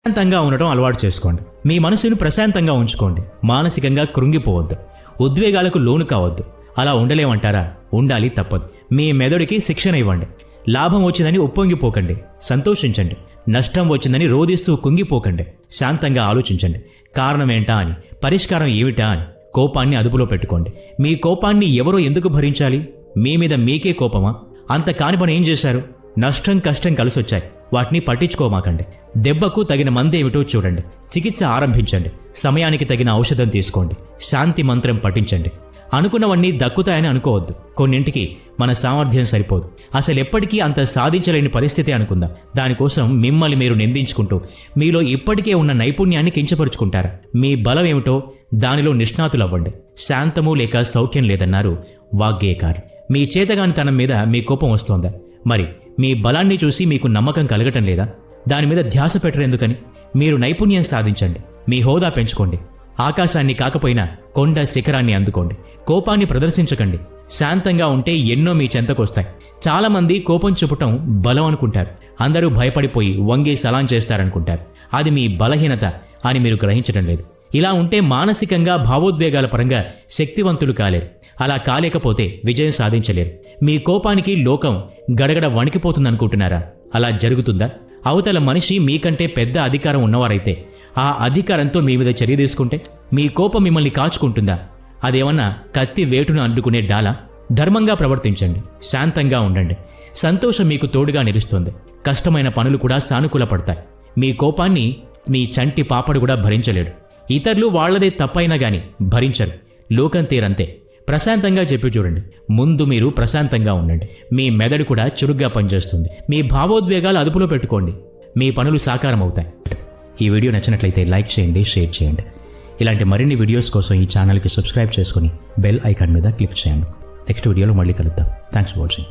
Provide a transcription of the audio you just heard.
ప్రశాంతంగా ఉండటం అలవాటు చేసుకోండి. మీ మనసును ప్రశాంతంగా ఉంచుకోండి. మానసికంగా కృంగిపోవద్దు. ఉద్వేగాలకు లోను కావద్దు. అలా ఉండలేమంటారా? ఉండాలి, తప్పదు. మీ మెదడుకి శిక్షణ ఇవ్వండి. లాభం వచ్చిందని ఉప్పొంగిపోకండి, సంతోషించండి. నష్టం వచ్చిందని రోధిస్తూ కుంగిపోకండి. శాంతంగా ఆలోచించండి. కారణమేంటా అని, పరిష్కారం ఏమిటా అని. కోపాన్ని అదుపులో పెట్టుకోండి. మీ కోపాన్ని ఎవరో ఎందుకు భరించాలి? మీ మీద మీకే కోపమా? అంత కాని పని ఏం చేశారు? నష్టం కష్టం కలిసొచ్చాయి, వాటిని పట్టించుకోమాకండి. దెబ్బకు తగిన మందేమిటో చూడండి. చికిత్స ఆరంభించండి. సమయానికి తగిన ఔషధం తీసుకోండి. శాంతి మంత్రం పఠించండి. అనుకున్నవన్నీ దక్కుతాయని అనుకోవద్దు. కొన్నింటికి మన సామర్థ్యం సరిపోదు. అసలెప్పటికీ అంత సాధించలేని పరిస్థితి అనుకుందాం. దానికోసం మిమ్మల్ని మీరు నిందించుకుంటూ మీలో ఇప్పటికే ఉన్న నైపుణ్యాన్ని కించపరుచుకుంటారా? మీ బలం ఏమిటో దానిలో నిష్ణాతులవ్వండి. శాంతము లేక సౌఖ్యం లేదన్నారు వాగ్గేయకారులు. మీ చేతగానితనం మీద మీ కోపం వస్తోందా? మరి మీ బలాన్ని చూసి మీకు నమ్మకం కలగటం లేదా? దాని మీద ధ్యాస పెట్టరెందుకని? మీరు నైపుణ్యం సాధించండి. మీ హోదా పెంచుకోండి. ఆకాశాన్ని కాకపోయినా కొండ శిఖరాన్ని అందుకోండి. కోపాన్ని ప్రదర్శించకండి. శాంతంగా ఉంటే ఎన్నో మీ చెంతకొస్తాయి. చాలామంది కోపం చూపటం బలం అనుకుంటారు. అందరూ భయపడిపోయి వంగి సలాం చేస్తారనుకుంటారు. అది మీ బలహీనత అని మీరు గ్రహించడం లేదు. ఇలా ఉంటే మానసికంగా భావోద్వేగాల పరంగా శక్తివంతులు కాలేరు. అలా కాలేకపోతే విజయం సాధించలేరు. మీ కోపానికి లోకం గడగడ వణికిపోతుందనుకుంటున్నారా? అలా జరుగుతుందా? అవతల మనిషి మీకంటే పెద్ద అధికారం ఉన్నవారైతే ఆ అధికారంతో మీ మీద చర్య తీసుకుంటే మీ కోపం మిమ్మల్ని కాచుకుంటుందా? అదేమన్నా కత్తి వేటును అడ్డుకునే డాలా? ధర్మంగా ప్రవర్తించండి. శాంతంగా ఉండండి. సంతోషం మీకు తోడుగా నిలుస్తుంది. కష్టమైన పనులు కూడా సానుకూల పడతాయి. మీ కోపాన్ని మీ చంటి పాపడు కూడా భరించలేడు. ఇతరులు వాళ్లదే తప్పైనా గాని భరించరు. లోకం తీరంతే. ప్రశాంతంగా చెప్పి చూడండి. ముందు మీరు ప్రశాంతంగా ఉండండి. మీ మెదడు కూడా చురుగ్గా పనిచేస్తుంది. మీ భావోద్వేగాలు అదుపులో పెట్టుకోండి. మీ పనులు సాకారం అవుతాయి. ఈ వీడియో నచ్చినట్లయితే లైక్ చేయండి, షేర్ చేయండి. ఇలాంటి మరిన్ని వీడియోస్ కోసం ఈ ఛానల్కి సబ్స్క్రైబ్ చేసుకుని బెల్ ఐకాన్ మీద క్లిక్ చేయండి. నెక్స్ట్ వీడియోలో మళ్ళీ కలుద్దాం. Thanks for watching.